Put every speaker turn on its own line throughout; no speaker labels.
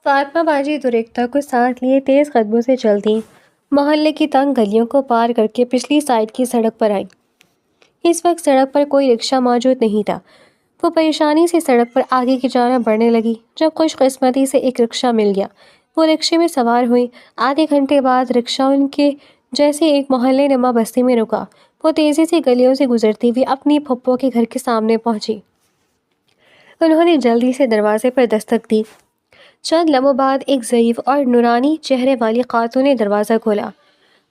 فاطمہ باجی درختہ کو ساتھ لیے تیز قدموں سے چلتی محلے کی تنگ گلیوں کو پار کر کے پچھلی سائڈ کی سڑک پر آئی۔ اس وقت سڑک پر کوئی رکشہ موجود نہیں تھا۔ وہ پریشانی سے سڑک پر آگے کی جانب بڑھنے لگی جب خوش قسمتی سے ایک رکشہ مل گیا۔ وہ رکشے میں سوار ہوئی۔ آدھے گھنٹے بعد رکشہ ان کے جیسے ایک محلے نما بستی میں رکا۔ وہ تیزی سے گلیوں سے گزرتی ہوئی اپنی پھپھو کے گھر کے سامنے پہنچی۔ انہوں نے جلدی سے دروازے پر دستک دی۔ چند لمحوں بعد ایک ضعیف اور نورانی چہرے والی خاتون نے دروازہ کھولا۔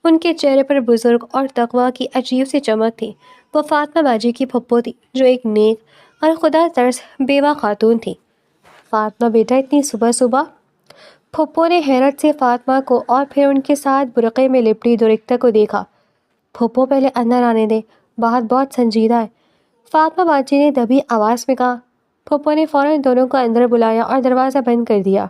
ان کے چہرے پر بزرگ اور تقویٰ کی عجیب سی چمک تھی۔ وہ فاطمہ باجی کی پھپھو تھی جو ایک نیک اور خدا ترس بیوہ خاتون تھی۔ فاطمہ بیٹا اتنی صبح صبح؟ پھپھو نے حیرت سے فاطمہ کو اور پھر ان کے ساتھ برقعے میں لپٹی درختہ کو دیکھا۔ پھپھو پہلے اندر آنے دے، بات بہت سنجیدہ ہے، فاطمہ باجی نے دبی آواز میں کہا۔ پھپھو نے فوراً دونوں کو اندر بلایا اور دروازہ بند کر دیا۔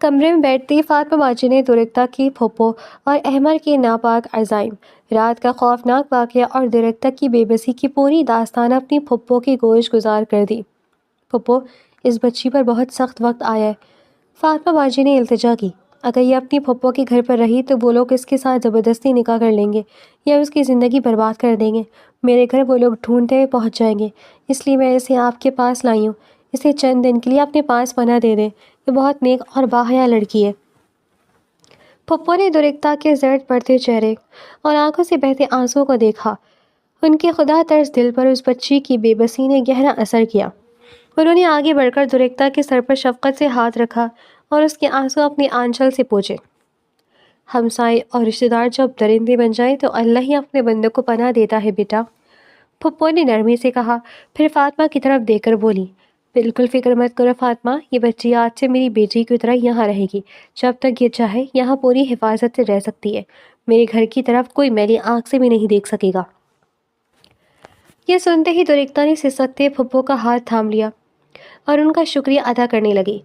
کمرے میں بیٹھتے ہی فاطمہ باجی نے درختہ کی پھپھو اور احمر کے ناپاک عزائم، رات کا خوفناک واقعہ اور درختہ کی بے بسی کی پوری داستان اپنی پھپھو کی گوش گزار کر دی۔ پھپھو، اس بچی پر بہت سخت وقت آیا ہے، فاطمہ باجی نے التجا کی۔ اگر یہ اپنی پھپھو کے گھر پر رہی تو وہ لوگ اس کے ساتھ زبردستی نکاح کر لیں گے یا اس کی زندگی برباد کر دیں گے۔ میرے گھر وہ لوگ ڈھونڈتے ہوئے پہنچ جائیں گے، اس لیے میں اسے آپ کے پاس لائی ہوں۔ اسے چند دن کے لیے اپنے پاس پناہ دے دیں، یہ بہت نیک اور باحیا لڑکی ہے۔ پھپھو نے درختہ کے زرد پڑتے چہرے اور آنکھوں سے بہتے آنسوؤں کو دیکھا۔ ان کے خدا ترس دل پر اس بچی کی بے بسی نے گہرا اثر کیا۔ انہوں نے آگے بڑھ کر درختہ کے سر پر شفقت سے ہاتھ رکھا اور اس کے آنسو اپنی آنچل سے پوچھے۔ ہمسائے اور رشتہ دار جب درندے بن جائیں تو اللہ ہی اپنے بندوں کو پناہ دیتا ہے بیٹا، پھپھو نے نرمی سے کہا، پھر فاطمہ کی طرف دیکھ کر بولی، بالکل فکر مت کرو فاطمہ، یہ بچی آج سے میری بیٹی کی طرح یہاں رہے گی۔ جب تک یہ چاہے یہاں پوری حفاظت سے رہ سکتی ہے۔ میرے گھر کی طرف کوئی میلی آنکھ سے بھی نہیں دیکھ سکے گا۔ یہ سنتے ہی درختہ نے سسکتے پھپھو کا ہاتھ تھام لیا اور ان کا شکریہ ادا کرنے لگی۔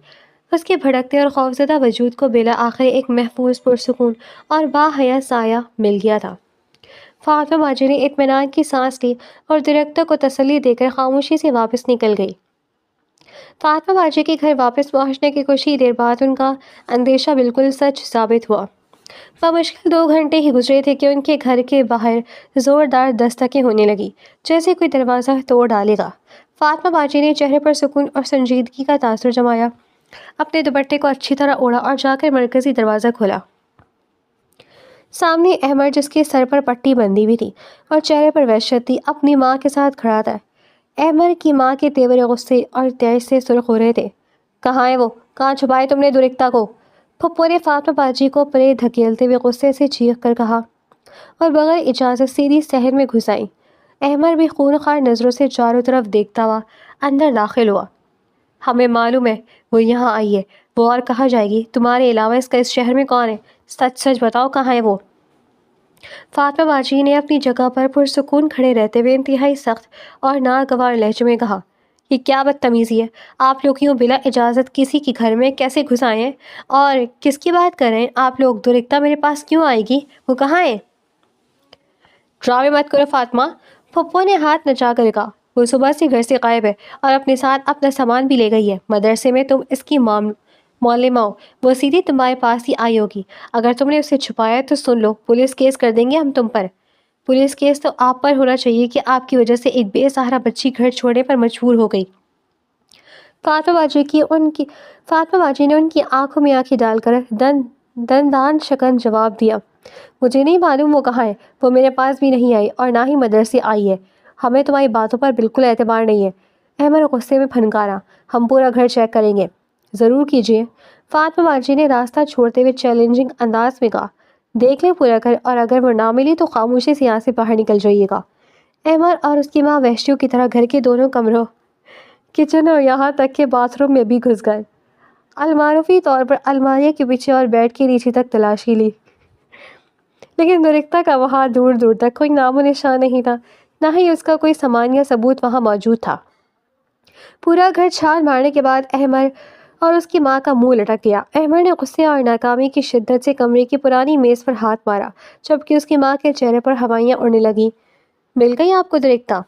اس کے بھڑکتے اور خوفزدہ وجود کو بالآخر ایک محفوظ، پرسکون اور باحیا سایہ مل گیا تھا۔ فاطمہ باجی نے اطمینان کی سانس لی اور درختہ کو تسلی دے کر خاموشی سے واپس نکل گئی۔ فاطمہ باجی کے گھر واپس پہنچنے کے کچھ ہی دیر بعد ان کا اندیشہ بالکل سچ ثابت ہوا۔ بمشکل 2 گھنٹے ہی گزرے تھے کہ ان کے گھر کے باہر زوردار دستکیں ہونے لگی، جیسے کوئی دروازہ توڑ ڈالے گا۔ فاطمہ باجی نے چہرے پر سکون اور سنجیدگی کا تاثر جمایا، اپنے دوپٹے کو اچھی طرح اوڑھا اور جا کر مرکزی دروازہ کھولا۔ سامنے احمر، جس کے سر پر پٹی بندھی ہوئی تھی اور چہرے پر وحشت تھی، اپنی ماں کے ساتھ کھڑا تھا۔ احمر کی ماں کے تیور غصے اور تیش سے سرخ ہو رہے تھے۔ کہاں ہے وہ؟ کہاں چھپائے تم نے درختہ کو؟ پھپھو نے فاطمہ باجی کو پرے دھکیلتے ہوئے غصے سے چیخ کر کہا اور بغیر اجازت سیدھی صحن میں گھس آئی۔ احمر بھی خونخوار نظروں سے چاروں طرف دیکھتا ہوا اندر داخل ہوا۔ ہمیں معلوم ہے وہ یہاں آئی ہے، وہ اور کہاں جائے گی؟ تمہارے علاوہ اس کا اس شہر میں کون ہے؟ سچ سچ بتاؤ، کہاں ہے وہ؟ فاطمہ باجی نے اپنی جگہ پر پرسکون کھڑے رہتے ہوئے انتہائی سخت اور ناگوار لہجے میں کہا، یہ کیا بدتمیزی ہے؟ آپ لوگ یوں بلا اجازت کسی کے گھر میں کیسے گھس آئے ہیں؟ اور کس کی بات کر رہے ہیں آپ لوگ؟ درختہ میرے پاس کیوں آئے گی؟ وہ کہاں ہے؟ ڈرامے مت کرو فاطمہ، پھپھو نے ہاتھ نچا کر کہا، وہ صبح سے گھر سے غائب ہے اور اپنے ساتھ اپنا سامان بھی لے گئی ہے۔ مدرسے میں تم اس کی معلمہ ہو، وہ سیدھی تمہارے پاس ہی آئی ہوگی۔ اگر تم نے اسے چھپایا تو سن لو، پولیس کیس کر دیں گے ہم تم پر۔ پولیس کیس تو آپ پر ہونا چاہیے کہ آپ کی وجہ سے ایک بے سہارا بچی گھر چھوڑنے پر مجبور ہو گئی۔ فاطمہ باجی نے ان کی آنکھوں میں آنکھیں ڈال کر دندان شکن جواب دیا، مجھے نہیں معلوم وہ کہاں ہے، وہ میرے پاس بھی نہیں آئی اور نہ ہی مدرسے آئی ہے۔ ہمیں تمہاری باتوں پر بالکل اعتبار نہیں ہے، احمد غصے میں پھنکارا۔ ہم پورا گھر چیک کریں گے۔ ضرور کیجیے، فاطمہ باجی نے راستہ چھوڑتے ہوئے چیلنجنگ انداز میں کہا، دیکھ لیں پورا گھر، اور اگر وہ نہ ملی تو خاموشی سے یہاں سے باہر نکل جائیے گا۔ احمد اور اس کی ماں وحشیوں کی طرح گھر کے دونوں کمروں، کچن اور یہاں تک کہ باتھ روم میں بھی گھس گئے۔ المعروفی طور پر الماریوں کے پیچھے اور بیڈ کے نیچے تک تلاشی لی، لیکن درختہ کا وہاں دور دور تک کوئی نام و نشان نہیں تھا، نہ ہی اس کا کوئی سامان یا ثبوت وہاں موجود تھا۔ پورا گھر چھان مارنے کے بعد احمد اور اس کی ماں کا منہ لٹک گیا۔ احمد نے غصے اور ناکامی کی شدت سے کمرے کی پرانی میز پر ہاتھ مارا، جبکہ اس کی ماں کے چہرے پر ہوائیاں اڑنے لگیں۔ مل گئی آپ کو درختہ؟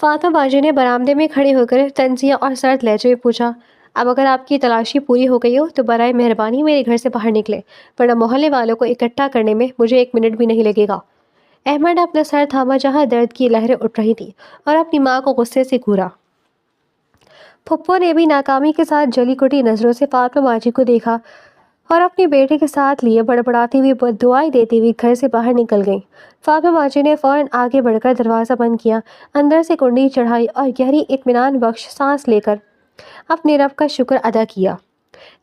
فاطمہ باجی نے برآمدے میں کھڑے ہو کر طنزیہ اور سرد لہجے میں پوچھا۔ اب اگر آپ کی تلاشی پوری ہو گئی ہو تو برائے مہربانی میرے گھر سے باہر نکلے، ورنہ محلے والوں کو اکٹھا کرنے میں مجھے 1 منٹ بھی نہیں لگے گا۔ احمد نے اپنا سر تھاما جہاں درد کی لہریں اٹھ رہی تھیں اور اپنی ماں کو غصے سے گھورا۔ پھپھو نے بھی ناکامی کے ساتھ جلی کٹی نظروں سے فاطمہ باجی کو دیکھا اور اپنے بیٹے کے ساتھ لیے بڑبڑاتی ہوئی بددعائیں دیتی ہوئی گھر سے باہر نکل گئیں۔ فاطمہ باجی نے فوراً آگے بڑھ کر دروازہ بند کیا، اندر سے کنڈی چڑھائی اور گہری اطمینان بخش سانس لے کر اپنے رب کا شکر ادا کیا۔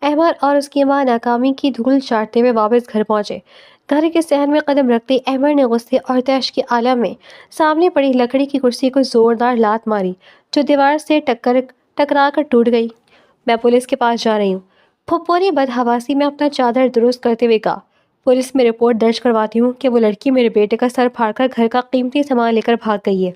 احمد اور اس کی ماں ناکامی کی دھول چاٹتے ہوئے واپس گھر پہنچے۔ گھر کے صحن میں قدم رکھتے احمد نے غصے اور طیش کے عالم میں سامنے پڑی لکڑی کی کرسی کو زوردار لات ماری، جو دیوار سے ٹکرا کر ٹوٹ گئی۔ میں پولیس کے پاس جا رہی ہوں، پھپھو نے بدحواسی میں اپنا چادر درست کرتے ہوئے کہا۔ پولیس میں رپورٹ درج کرواتی ہوں کہ وہ لڑکی میرے بیٹے کا سر پھاڑ کر گھر کا قیمتی سامان لے کر بھاگ گئی ہے۔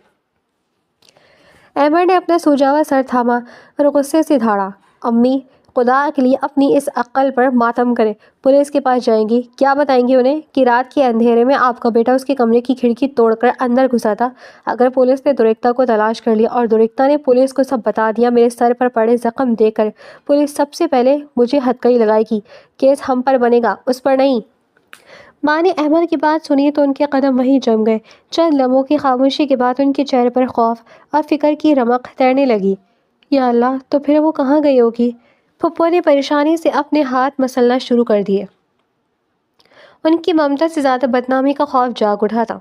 احمد نے اپنا سوجا ہوا سر تھاما اور غصے سے دھاڑا۔ امی، خدا کے لیے اپنی اس عقل پر ماتم کریں۔ پولیس کے پاس جائیں گی، کیا بتائیں گی انہیں کہ رات کے اندھیرے میں آپ کا بیٹا اس کے کمرے کی کھڑکی توڑ کر اندر گھسا تھا؟ اگر پولیس نے درختہ کو تلاش کر لیا اور درختہ نے پولیس کو سب بتا دیا، میرے سر پر پڑے زخم دیکھ کر پولیس سب سے پہلے مجھے ہتکڑی لگائے گی۔ کیس ہم پر بنے گا، اس پر نہیں۔ ماں نے احمد کی بات سنی تو ان کے قدم وہیں جم گئے۔ چند لمحوں کی خاموشی کے بعد ان کے چہرے پر خوف اور فکر کی رمق تیرنے لگی۔ یا اللہ، تو پھر وہ کہاں گئی ہوگی؟ پھپھو نے پریشانی سے اپنے ہاتھ مسلنا شروع کر دیے۔ ان کی ممتا سے زیادہ بدنامی کا خوف جاگ اٹھا تھا۔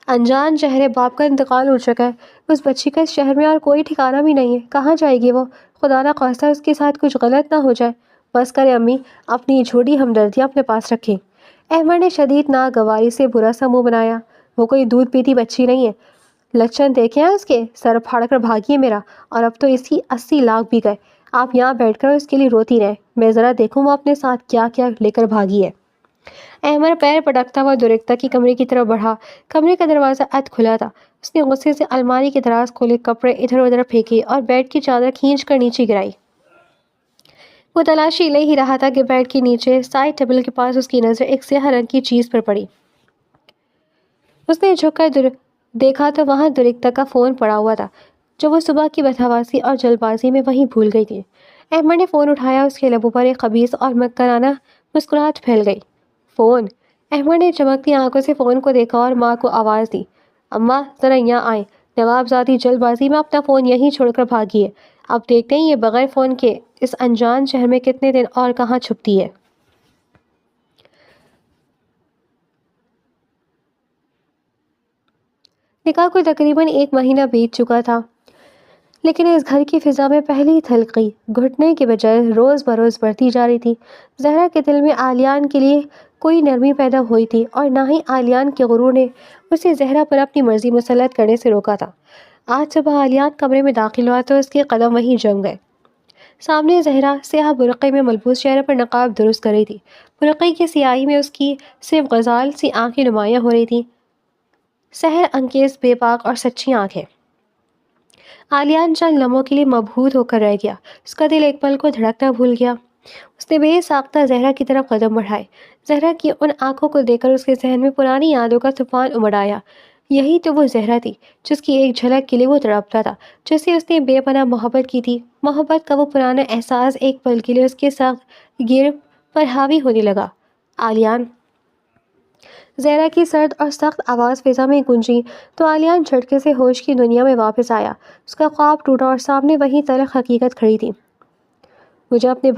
انجان چہرے باپ کا انتقال ہو چکا ہے، اس بچی کا اس شہر میں اور کوئی ٹھکانہ بھی نہیں ہے۔ کہاں جائے گی وہ؟ خدا نہ خواستہ اس کے ساتھ کچھ غلط نہ ہو جائے۔ بس کرے امی، اپنی جھوٹی ہمدردیاں اپنے پاس رکھیں۔ احمد نے شدید ناگواری سے برا سا منہ بنایا۔ وہ کوئی دودھ پیتی بچی نہیں ہے۔ لچن دیکھے ہیں اس کے؟ سر پھاڑ کر بھاگی ہے میرا، اور اب تو اس کی 80 لاکھ بھی گئے۔ آپ یہاں بیٹھ کر اس کے لیے روتی رہیں، میں ذرا دیکھوں وہ اپنے ساتھ کیا کیا لے کر بھاگی ہے۔ احمد پیر پٹکتا ہوا درختہ کی کمرے کی طرف بڑھا۔ کمرے کا دروازہ اد کھلا تھا۔ اس نے غصے سے الماری کے دراز کھولے کپڑے ادھر ادھر پھینکے اور بیڈ کی چادر کھینچ کر نیچے گرائی۔ وہ تلاشی لے ہی رہا تھا کہ بیڈ کے نیچے سائڈ ٹیبل کے پاس اس کی نظر ایک سیاہ رنگ کی چیز پر پڑی۔ اس نے جھک کر دیکھا تو وہاں درختہ کا فون پڑا ہوا تھا، جو وہ صبح کی بدحواسی اور جلد بازی میں وہیں بھول گئی تھی۔ احمد نے فون اٹھایا، اس کے لبوں پر ایک خبیث اور مکرانہ مسکراہٹ پھیل گئی۔ فون؟ احمد نے چمکتی آنکھوں سے فون کو دیکھا اور ماں کو آواز دی۔ اماں، ذرا یہاں آئیں، نوابزادی جلد بازی میں اپنا فون یہیں چھوڑ کر بھاگی ہے۔ اب دیکھتے ہیں یہ بغیر فون کے اس انجان شہر میں کتنے دن اور کہاں چھپتی ہے۔ نکاح کو تقریباً 1 مہینہ بیت چکا تھا، لیکن اس گھر کی فضا میں پہلی تلخی گھٹنے کے بجائے روز بروز بڑھتی جا رہی تھی۔ زہرا کے دل میں آلیان کے لیے کوئی نرمی پیدا ہوئی تھی، اور نہ ہی آلیان کے غرور نے اسے زہرا پر اپنی مرضی مسلط کرنے سے روکا تھا۔ آج صبح آلیان کمرے میں داخل ہوا تو اس کے قدم وہیں جم گئے۔ سامنے زہرا سیاہ برقعے میں ملبوس چہرے پر نقاب درست کر رہی تھی۔ برقعے کی سیاہی میں اس کی صرف غزال سی آنکھیں نمایاں ہو رہی تھیں، سحر انگیز بے باک اور سچی آنکھیں۔ آلیان چند لمحوں کے لیے مبہوت ہو کر رہ گیا۔ اس کا دل ایک پل کو دھڑکنا بھول گیا۔ اس نے بے ساختہ زہرا کی طرف قدم بڑھائے۔ زہرا کی ان آنکھوں کو دیکھ کر اس کے ذہن میں پرانی یادوں کا طوفان امڑ آیا۔ یہی تو وہ زہرا تھی جس کی ایک جھلک کے لیے وہ تڑپتا تھا، جس سے اس نے بے پناہ محبت کی تھی۔ محبت کا وہ پرانا احساس ایک پل کے لیے اس کے سخت گیر پر حاوی ہونے لگا۔ آلیان! زہرا کی سرد اور سخت آواز فضا میں گونجی تو آلیان جھٹکے سے ہوش کی دنیا میں واپس آیا۔ اس کا خواب ٹوٹا اور سامنے وہی تلخ حقیقت کھڑی تھی۔ مجھے اپنے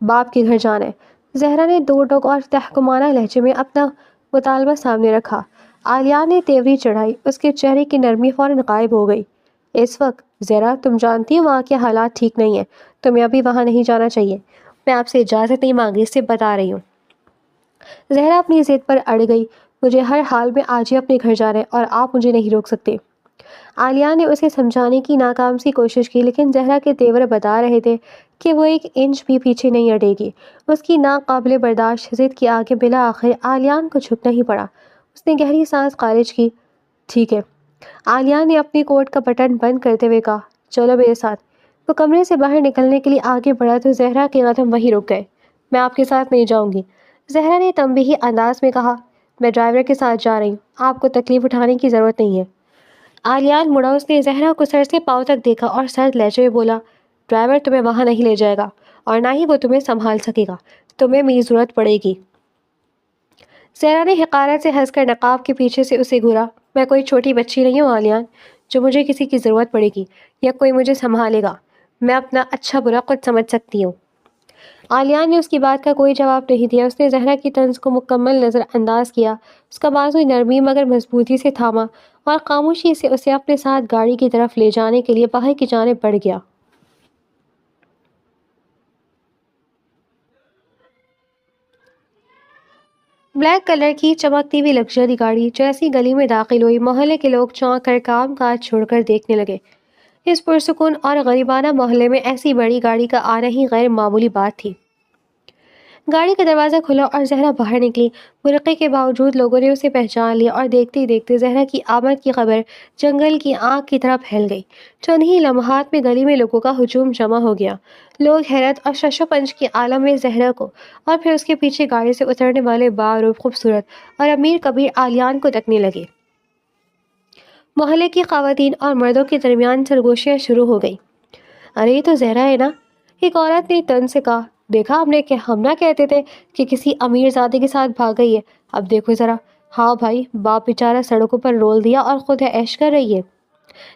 باپ کے گھر جانا ہے، زہرا نے دو ٹوک اور تحکمانہ لہجے میں اپنا مطالبہ سامنے رکھا۔ آلیان نے تیوری چڑھائی، اس کے چہرے کی نرمی فوراً غائب ہو گئی۔ اس وقت؟ زہرا، تم جانتی ہو وہاں کے حالات ٹھیک نہیں ہیں، تمہیں ابھی وہاں نہیں جانا چاہیے۔ میں آپ سے اجازت نہیں مانگی، اس سے بتا رہی ہوں۔ زہرا اپنی ضد پر اڑ گئی۔ مجھے ہر حال میں آج ہی اپنے گھر جانا ہے اور آپ مجھے نہیں روک سکتے۔ آلیان نے اسے سمجھانے کی ناکام سی کوشش کی، لیکن زہرا کے تیور بتا رہے تھے کہ وہ 1 انچ بھی پیچھے نہیں ہٹے گی۔ اس کی ناقابل برداشت ضد کے آگے بالآخر آلیان کو جھکنا ہی پڑا۔ اس نے گہری سانس خارج کی۔ ٹھیک ہے۔ آلیان نے اپنی کوٹ کا بٹن بند کرتے ہوئے کہا، چلو میرے ساتھ۔ وہ کمرے سے باہر نکلنے کے لیے آگے بڑھا تو زہرا کے قدم وہیں رک گئے۔ میں آپ کے ساتھ نہیں جاؤں گی، زہرا نے تنبیہی انداز میں کہا۔ میں ڈرائیور کے ساتھ جا رہی ہوں، آپ کو تکلیف اٹھانے کی ضرورت نہیں ہے۔ آلیان مڑا، اس نے زہرا کو سر سے پاؤں تک دیکھا اور سرد لہجے میں بولا، ڈرائیور تمہیں وہاں نہیں لے جائے گا اور نہ ہی وہ تمہیں سنبھال سکے گا، تمہیں میری ضرورت پڑے گی۔ زہرا نے حقارت سے ہنس کر نقاب کے پیچھے سے اسے گھورا۔ میں کوئی چھوٹی بچی نہیں ہوں آلیان، جو مجھے کسی کی ضرورت پڑے گی یا کوئی مجھے سنبھالے گا۔ میں اپنا اچھا برا خود سمجھ سکتی ہوں۔ آلیان نے اس کی بات کا کوئی جواب نہیں دیا۔ اس نے زہرا کی طنز کو مکمل نظر انداز کیا، اس کا بازو نرمی مگر مضبوطی سے تھاما اور خاموشی سے اسے اپنے ساتھ گاڑی کی طرف لے جانے کے لیے باہر کی جانب بڑھ گیا۔ بلیک کلر کی چمکتی ہوئی لگژری گاڑی جیسی گلی میں داخل ہوئی، محلے کے لوگ چونک کر کام کاج چھوڑ کر دیکھنے لگے۔ اس پرسکون اور غریبانہ محلے میں ایسی بڑی گاڑی کا آنا ہی غیر معمولی بات تھی۔ گاڑی کا دروازہ کھلا اور زہرا باہر نکلی۔ برقعے کے باوجود لوگوں نے اسے پہچان لیا اور دیکھتے ہی دیکھتے زہرا کی آمد کی خبر جنگل کی آگ کی طرح پھیل گئی۔ چند ہی لمحات میں گلی میں لوگوں کا ہجوم جمع ہو گیا۔ لوگ حیرت اور شش و پنج کی عالم میں زہرا کو اور پھر اس کے پیچھے گاڑی سے اترنے والے باروب خوبصورت اور امیر کبیر آلیان کو تکنے لگے۔ محلے کی خواتین اور مردوں کے درمیان سرگوشیاں شروع ہو گئی۔ ارے یہ تو زہرا ہے نا، ایک عورت نے تن سے کہا۔ دیکھا ہم نہ کہتے تھے کہ کسی امیر زادے کے ساتھ بھاگ گئی ہے، اب دیکھو ذرا۔ ہاں بھائی، باپ بیچارہ سڑکوں پر رول دیا اور خود عیش کر رہی ہے۔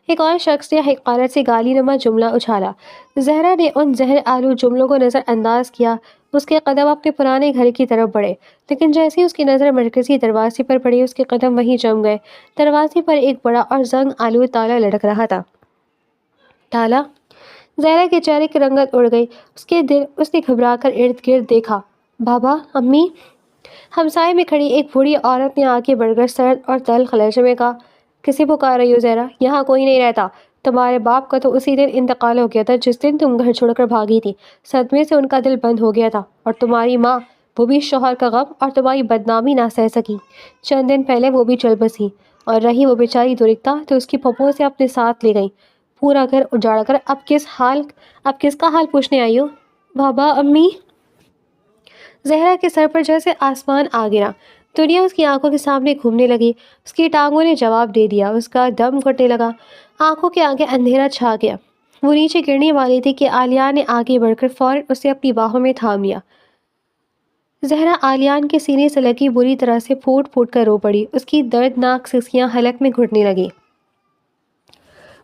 ایک اور شخص نے حقارت سے گالی نما جملہ اچھالا۔ زہرا نے ان زہر آلود جملوں کو نظر انداز کیا۔ اس کے قدم اپنے پرانے گھر کی طرف بڑھے، لیکن جیسے اس کی نظر مرکزی دروازے پر پڑی اس کے قدم وہیں جم گئے۔ دروازے پر ایک بڑا اور زنگ آلود تالا لٹک رہا تھا۔ تالا؟ زہرا کے چہرے کی رنگت اڑ گئی۔ اس نے گھبرا کر ارد گرد دیکھا۔ بابا، امی؟ ہمسائے میں کھڑی ایک بوڑھی عورت نے آگے بڑھ کر سرد اور تلخ لہجے میں کہا، کسے پکار رہی ہو زہرا؟ یہاں کوئی نہیں رہتا۔ تمہارے باپ کا تو اسی دن انتقال ہو گیا تھا جس دن تم گھر چھوڑ کر بھاگی تھی۔ صدمے سے ان کا دل بند ہو گیا تھا، اور تمہاری ماں، وہ بھی شوہر کا غم اور تمہاری بدنامی نہ سہ سکی۔ چند دن پہلے وہ بھی چل بسی، اور رہی وہ بیچاری درکتا تو اس کی پھپھو سے اپنے ساتھ لے گئی، پورا گھر اجاڑ کر۔ اب کس کا حال پوچھنے آئی ہو؟ بابا، امی؟ زہرا کے سر پر جیسے آسمان آ گرا۔ دنیا اس کی آنکھوں کے سامنے گھومنے لگی۔ اس کی ٹانگوں نے جواب دے دیا، اس کا دم گھٹنے لگا، آنکھوں کے آگے اندھیرا چھا گیا۔ وہ نیچے گرنے والی تھی کہ آلیان نے آگے بڑھ کر فوراً اسے اپنی باہوں میں تھام لیا۔ زہرا آلیان کے سینے سے لگی بری طرح سے پھوٹ پھوٹ کر رو پڑی۔ اس کی دردناک سسکیاں حلق میں گھٹنے لگیں۔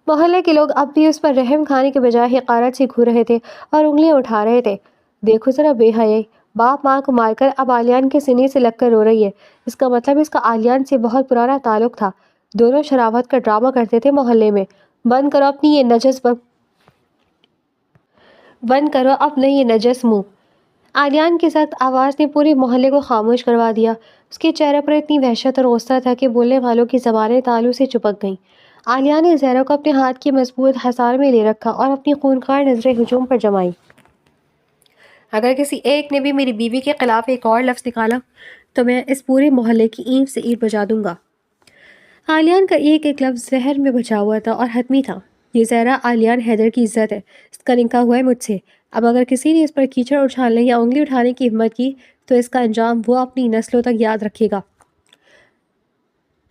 محلے کے لوگ اب بھی اس پر رحم کھانے کے بجائے حقارت سے گھور رہے تھے اور انگلیاں اٹھا رہے تھے۔ دیکھو ذرا بے حیائی، باپ ماں کو مار کر اب آلیان کے سینے سے لگ کر رو رہی ہے۔ اس کا مطلب اس کا آلیان سے بہت پرانا تعلق تھا۔ دونوں شرابت کا ڈرامہ کرتے تھے محلے میں۔ بند کرو اپنے یہ نجس منہ۔ آلیان کی سخت آواز نے پورے محلے کو خاموش کروا دیا۔ اس کے چہرے پر اتنی وحشت اور غصہ تھا کہ بولنے والوں کی زبانیں تالو سے چپک گئیں۔ آلیان نے زہرا کو اپنے ہاتھ کے مضبوط حصار میں لے رکھا اور اپنی خونخوار نظریں ہجوم پر جمائیں۔ اگر کسی ایک نے بھی میری بیوی کے خلاف ایک اور لفظ نکالا تو میں اس پورے محلے کی اینٹ سے اینٹ بجا دوں گا۔ آلیان کا ایک ایک لفظ زہر میں بچا ہوا تھا اور حتمی تھا۔ یہ زہرا آلیان حیدر کی عزت ہے، اس کا نکاح ہوا ہے مجھ سے۔ اب اگر کسی نے اس پر کیچڑ اچھالنے یا انگلی اٹھانے کی ہمت کی تو اس کا انجام وہ اپنی نسلوں تک یاد رکھے گا۔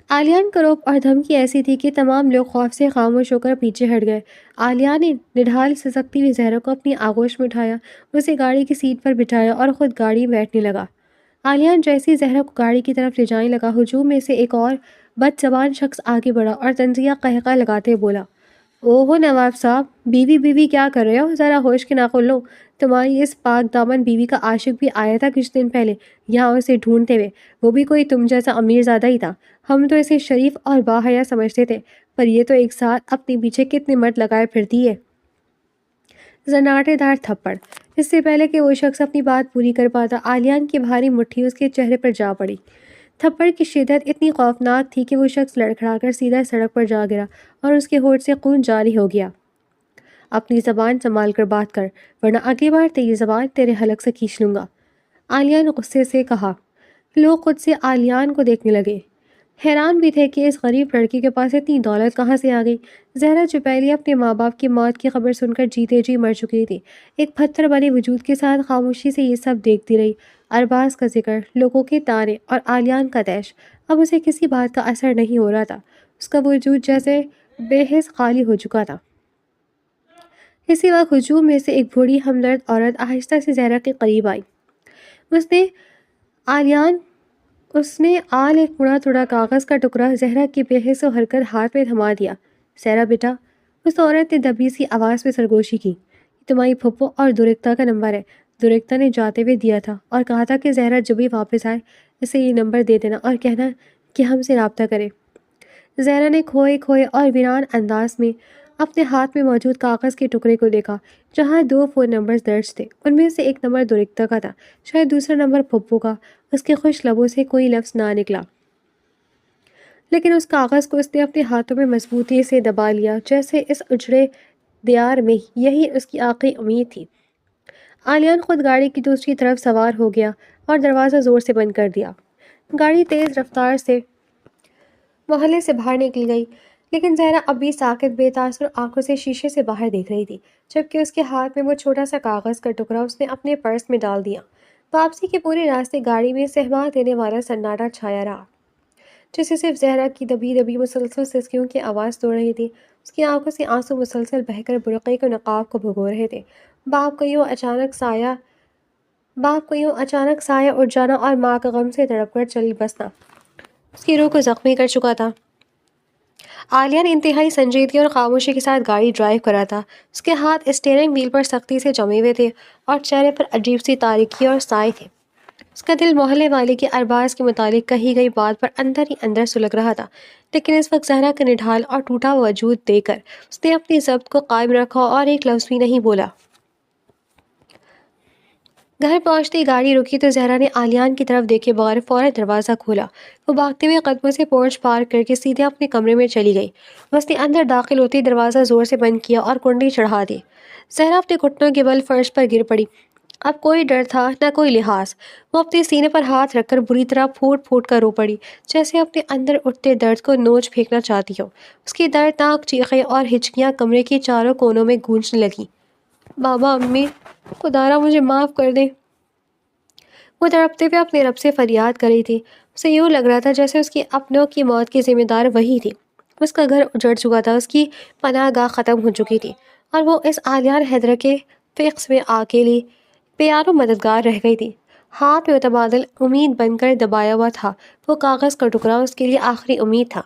آلیان کا روپ اور دھمکی ایسی تھی کہ تمام لوگ خوف سے خاموش ہو کر پیچھے ہٹ گئے۔ آلیان نے نڈھال سسکتی ہوئی زہرا کو اپنی آغوش میں اٹھایا، اسے گاڑی کی سیٹ پر بٹھایا اور خود گاڑی میں بیٹھنے لگا۔ آلیان جیسی زہرا کو گاڑی کی طرف لے جانے لگا، ہجوم میں سے ایک اور بد زبان شخص آگے بڑھا اور طنزیہ قہقہ لگاتے بولا، اوہو نواب صاحب، بیوی بیوی کیا کر رہے ہو؟ ذرا ہوش کے ناخن لو۔ تمہاری اس پاک دامن بیوی کا عاشق بھی آیا تھا کچھ دن پہلے یہاں اسے ڈھونڈتے ہوئے، وہ بھی کوئی تم جیسا امیر زادہ ہی تھا۔ ہم تو اسے شریف اور باحیا سمجھتے تھے، پر یہ تو ایک ساتھ اپنے پیچھے کتنے مرد لگائے پھرتی ہے۔ زناٹے دار تھپڑ۔ اس سے پہلے کہ وہ شخص اپنی بات پوری کر پاتا، آلیان کی بھاری مٹھی اس کے چہرے پر جا پڑی۔ تھپڑ کی شدت اتنی خوفناک تھی کہ وہ شخص لڑکھڑا کر سیدھا سڑک پر جا گرا اور اس کے ہونٹ سے خون جاری ہو گیا۔ اپنی زبان سنبھال کر بات کر، ورنہ اگلی بار تیری زبان تیرے حلق سے کھینچ لوں گا، آلیان نے غصے سے کہا۔ لوگ خود سے آلیان کو دیکھنے لگے، حیران بھی تھے کہ اس غریب لڑکی کے پاس اتنی دولت کہاں سے آ گئی۔ زہرا جو پہلے اپنے ماں باپ کی موت کی خبر سن کر جیتے جی مر چکی تھی، ایک پتھر بنے وجود کے ساتھ خاموشی سے یہ سب دیکھتی رہی۔ ارباز کا ذکر، لوگوں کے طعنے اور آلیان کا طیش، اب اسے کسی بات کا اثر نہیں ہو رہا تھا۔ اس کا وجود جیسے بے حس خالی ہو چکا تھا۔ اسی وقت ہجوم میں سے ایک بوڑھی ہمدرد عورت آہستہ سے زہرا کے قریب آئی۔ اس نے آلیان اس نے آل ایک مڑا توڑا کاغذ کا ٹکڑا زہرا کی بے حس و حرکت ہاتھ میں تھما دیا۔ زہرا بیٹا، اس عورت نے دبی سی آواز میں سرگوشی کی، یہ تمہاری پھپھو اور دورکتا کا نمبر ہے۔ دورکتا نے جاتے ہوئے دیا تھا اور کہا تھا کہ زہرا جب بھی واپس آئے اسے یہ نمبر دے دینا اور کہنا کہ ہم سے رابطہ کرے۔ زہرا نے کھوئے کھوئے اور ویران انداز میں اپنے ہاتھ میں موجود کاغذ کے ٹکڑے کو دیکھا جہاں 2 فون نمبرز درج تھے۔ ان میں سے ایک نمبر دورکتا کا تھا، شاید دوسرا نمبر پھپھو کا۔ اس کے خشک لبوں سے کوئی لفظ نہ نکلا، لیکن اس کاغذ کو اس نے اپنے ہاتھوں میں مضبوطی سے دبا لیا جیسے اس اجڑے دیار میں یہی اس کی آخری امید تھی۔ آلیان خود گاڑی کی دوسری طرف سوار ہو گیا اور دروازہ زور سے بند کر دیا۔ گاڑی تیز رفتار سے محلے سے باہر نکل گئی، لیکن زہرا اب بھی ساکت بے تاثر آنکھوں سے شیشے سے باہر دیکھ رہی تھی، جبکہ اس کے ہاتھ میں وہ چھوٹا سا کاغذ کا ٹکڑا اس نے اپنے پرس میں ڈال دیا۔ واپسی کے پورے راستے گاڑی میں سہما دینے والا سناٹا چھایا رہا، جسے صرف زہرا کی دبی دبی مسلسل سسکیوں کی آواز توڑ رہی تھی۔ اس کی آنکھوں سے آنسو مسلسل بہہ کر برقعے کے نقاب کو بھگو رہے تھے۔ باپ کو یوں اچانک سایہ اٹھ جانا اور ماں کا غم سے تڑپ کر چل بسنا اس کی روح کو زخمی کر چکا تھا۔ آلیان انتہائی سنجیدگی اور خاموشی کے ساتھ گاڑی ڈرائیو کر رہا تھا۔ اس کے ہاتھ اسٹیئرنگ وہیل پر سختی سے جمے ہوئے تھے اور چہرے پر عجیب سی تاریکی اور سائے تھے۔ اس کا دل محلے والے کے ارباز کے متعلق کہی گئی بات پر اندر ہی اندر سلگ رہا تھا، لیکن اس وقت زہرا کا نڈھال اور ٹوٹا وجود دیکھ کر اس نے اپنی ضبط کو قائم رکھا اور ایک لفظ بھی نہیں بولا۔ گھر پہنچتے ہی گاڑی رکی تو زہرا نے آلیان کی طرف دیکھے بغیر فوراً دروازہ کھولا۔ وہ بھاگتے ہوئے قدموں سے پورچ پار کر کے سیدھے اپنے کمرے میں چلی گئی۔ اس نے اندر داخل ہوتے ہی دروازہ زور سے بند کیا اور کنڈی چڑھا دی۔ زہرا اپنے گھٹنوں کے بل فرش پر گر پڑی۔ اب کوئی ڈر تھا نہ کوئی لحاظ۔ وہ اپنے سینے پر ہاتھ رکھ کر بری طرح پھوٹ پھوٹ کر رو پڑی، جیسے اپنے اندر اٹھتے درد کو نوچ پھینکنا چاہتی ہو۔ اس کی دردناک چیخیں اور ہچکیاں کمرے کے چاروں کونوں میں گونجنے لگیں۔ بابا، امی، خدارا مجھے معاف کر دیں۔ وہ تڑپتے ہوئے اپنے رب سے فریاد کر رہی تھی۔ اسے یوں لگ رہا تھا جیسے اس کی اپنوں کی موت کی ذمہ دار وہی تھی۔ اس کا گھر اجڑ چکا تھا، اس کی پناہ گاہ ختم ہو چکی تھی، اور وہ اس آلیان حیدر کے فقس میں اکیلی پیارو مددگار رہ گئی تھی۔ ہاتھ میں متبادل امید بن کر دبایا ہوا تھا وہ کاغذ کا ٹکڑا اس کے لیے آخری امید تھا۔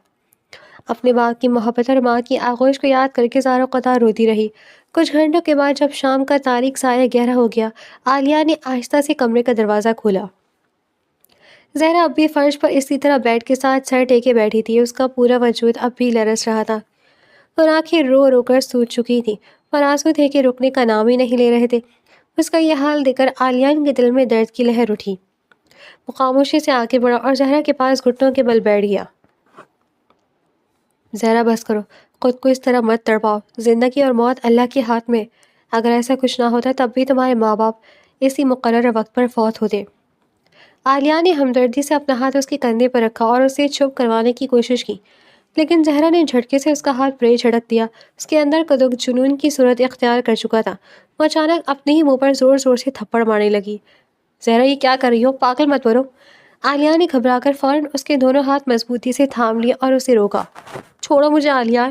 اپنے باپ کی محبت اور ماں کی آغوش کو یاد کر کے زارو قطار روتی رہی۔ کچھ گھنٹوں کے بعد جب شام کا تاریک سایہ گہرا ہو گیا، عالیہ نے آہستہ سے کمرے کا دروازہ کھولا۔ زہرا اب بھی فرش پر اسی طرح بیڈ کے ساتھ سر ٹیکے بیٹھی تھی۔ اس کا پورا وجود اب بھی لرز رہا تھا اور آنکھیں رو رو کر سوج چکی تھیں اور آنسو تھے کہ رکنے کا نام ہی نہیں لے رہے تھے۔ اس کا یہ حال دیکھ کر آلیان کے دل میں درد کی لہر اٹھی۔ وہ خاموشی سے آگے بڑھا اور زہرا کے پاس گھٹنوں کے بل بیٹھ گیا۔ زہرا، بس کرو، خود کو اس طرح مت تڑپاؤ۔ زندگی اور موت اللہ کے ہاتھ میں۔ اگر ایسا کچھ نہ ہوتا تب بھی تمہارے ماں باپ اسی مقررہ وقت پر فوت ہوتے۔ عالیہ نے ہمدردی سے اپنا ہاتھ اس کے کندھے پر رکھا اور اسے چپ کروانے کی کوشش کی، لیکن زہرا نے جھٹکے سے اس کا ہاتھ پرے جھڑک دیا۔ اس کے اندر کا دکھ جنون کی صورت اختیار کر چکا تھا۔ وہ اچانک اپنے ہی منہ پر زور زور سے تھپڑ مارنے لگی۔ زہرا، یہ کیا کر رہی ہو؟ پاگل مت بنو۔ عالیہ نے گھبرا کر فوراً اس کے دونوں ہاتھ مضبوطی سے تھام لیے اور اسے روکا۔ چھوڑو مجھے عالیہ۔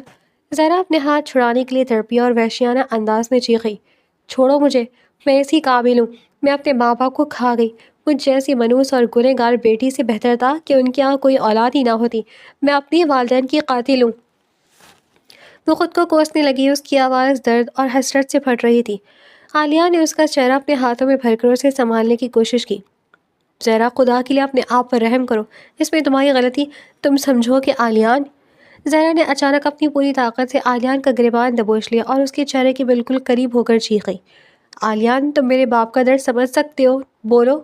زہرا اپنے ہاتھ چھڑانے کے لیے تڑپی اور وحشیانہ انداز میں چیخی، چھوڑو مجھے، میں اسی قابل ہوں۔ میں اپنے ماں باپ کو کھا گئی۔ مجھ جیسی منحوس اور گنہگار بیٹی سے بہتر تھا کہ ان کے یہاں کوئی اولاد ہی نہ ہوتی۔ میں اپنی والدین کی قاتل ہوں۔ وہ خود کو کوسنے لگی۔ اس کی آواز درد اور حسرت سے پھٹ رہی تھی۔ عالیہ نے اس کا چہرہ اپنے ہاتھوں میں بھر کر اسے سنبھالنے کی کوشش کی۔ زہرا، خدا کے لیے اپنے آپ پر رحم کرو، اس میں تمہاری غلطی تم سمجھو کہ عالیان۔ زہرا نے اچانک اپنی پوری طاقت سے عالیان کا گریبان دبوچ لیا اور اس کے چہرے کے بالکل قریب ہو کر چیخی، عالیان، تم میرے باپ کا درد سمجھ سکتے ہو؟ بولو،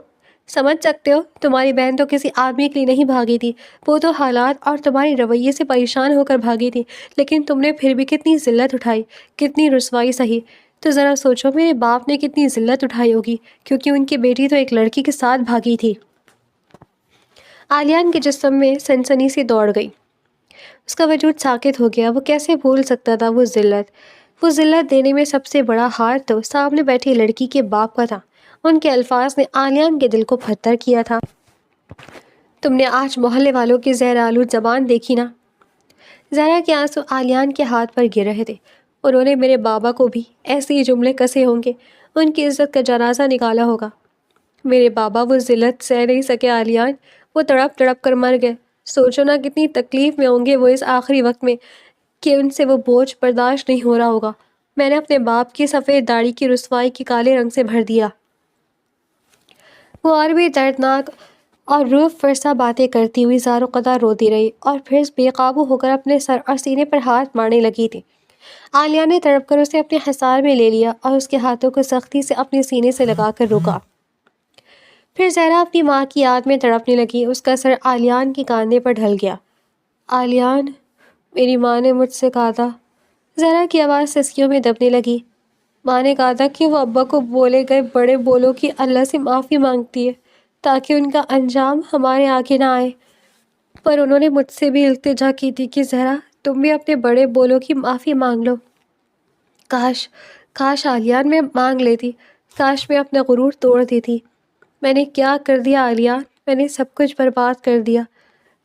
سمجھ سکتے ہو؟ تمہاری بہن تو کسی آدمی کے لیے نہیں بھاگی تھی، وہ تو حالات اور تمہارے رویے سے پریشان ہو کر بھاگی تھی، لیکن تم نے پھر بھی کتنی ذلت اٹھائی، کتنی رسوائی سہی۔ تو ذرا سوچو میرے باپ نے کتنی ذلت اٹھائی ہوگی، کیونکہ ان کی بیٹی تو ایک لڑکی کے ساتھ بھاگی تھی۔ عالیان کے جسم میں سنسنی سی دوڑ گئی۔ اس کا وجود ساکت ہو گیا۔ وہ کیسے بھول سکتا تھا وہ ذلت دینے میں سب سے بڑا ہار تو سامنے بیٹھی لڑکی کے باپ کا تھا۔ ان کے الفاظ نے عالیان کے دل کو پتھر کیا تھا۔ تم نے آج محلے والوں کی زہر آلود زبان دیکھی نا؟ زہرا کے آنسو عالیان کے ہاتھ پر گر رہے تھے۔ انہوں نے میرے بابا کو بھی ایسے ہی جملے کسے ہوں گے، ان کی عزت کا جنازہ نکالا ہوگا۔ میرے بابا وہ ذلت سہ نہیں سکے عالیان، وہ تڑپ تڑپ کر مر گئے۔ سوچو نا کتنی تکلیف میں ہوں گے وہ اس آخری وقت میں کہ ان سے وہ بوجھ برداشت نہیں ہو رہا ہوگا۔ میں نے اپنے باپ کی سفید داڑھی کی رسوائی کی کالے رنگ سے بھر دیا۔ وہ اور بھی دردناک اور روح فرسا باتیں کرتی ہوئی زار و قدر روتی رہی اور پھر بے قابو ہو کر اپنے سر اور سینے پر ہاتھ مارنے لگی تھی۔ عالیہ نے تڑپ کر اسے اپنے حصار میں لے لیا اور اس کے ہاتھوں کو سختی سے اپنے سینے سے لگا کر روکا۔ پھر زہرا اپنی ماں کی یاد میں تڑپنے لگی، اس کا سر عالیان کے کاندھے پر ڈھل گیا۔ عالیان، میری ماں نے مجھ سے کہا تھا۔ زہرا کی آواز سسکیوں میں دبنے لگی۔ ماں نے کہا تھا کہ وہ ابا کو بولے گئے بڑے بولوں کی اللہ سے معافی مانگتی ہے تاکہ ان کا انجام ہمارے آگے نہ آئے، پر انہوں نے مجھ سے بھی التجا کی تھی کہ زہرا تم بھی اپنے بڑے بولوں کی معافی مانگ لو۔ کاش عالیان میں مانگ لیتی، کاش میں اپنا غرور توڑ دیتی۔ میں نے کیا کر دیا عالیان، میں نے سب کچھ برباد کر دیا،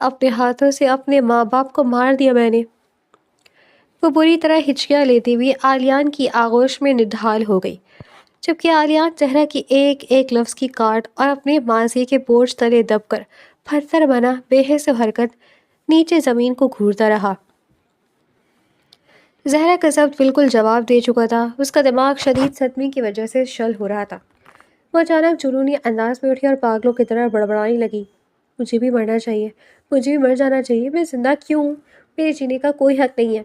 اپنے ہاتھوں سے اپنے ماں باپ کو مار دیا میں نے۔ وہ بری طرح ہچکیاں لیتی ہوئی عالیان کی آغوش میں نڈھال ہو گئی، جبکہ عالیان زہرا کی ایک ایک لفظ کی کاٹ اور اپنے ماضی کے بوجھ تلے دب کر پتھر بنا بے حس و حرکت نیچے زمین کو گھورتا رہا۔ زہرا کا ضبط بالکل جواب دے چکا تھا، اس کا دماغ شدید صدمے کی وجہ سے شل ہو رہا تھا۔ وہ اچانک جنونی انداز میں اٹھی اور پاگلوں کی طرح بڑبڑانے لگی، مجھے بھی مرنا چاہیے، مجھے بھی مر جانا چاہیے، میں زندہ کیوں ہوں؟ میرے جینے کا کوئی حق نہیں ہے۔